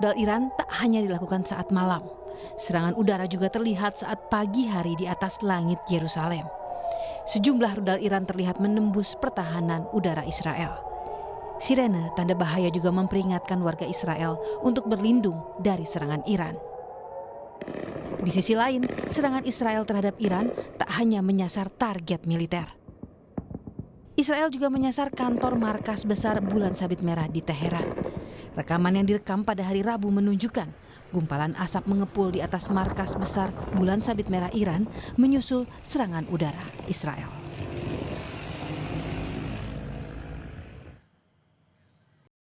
Rudal Iran tak hanya dilakukan saat malam. Serangan udara juga terlihat saat pagi hari di atas langit Yerusalem. Sejumlah rudal Iran terlihat menembus pertahanan udara Israel. Sirene tanda bahaya juga memperingatkan warga Israel untuk berlindung dari serangan Iran. Di sisi lain, serangan Israel terhadap Iran tak hanya menyasar target militer. Israel juga menyasar kantor markas besar Bulan Sabit Merah di Teheran. Rekaman yang direkam pada hari Rabu menunjukkan gumpalan asap mengepul di atas markas besar Bulan Sabit Merah Iran menyusul serangan udara Israel.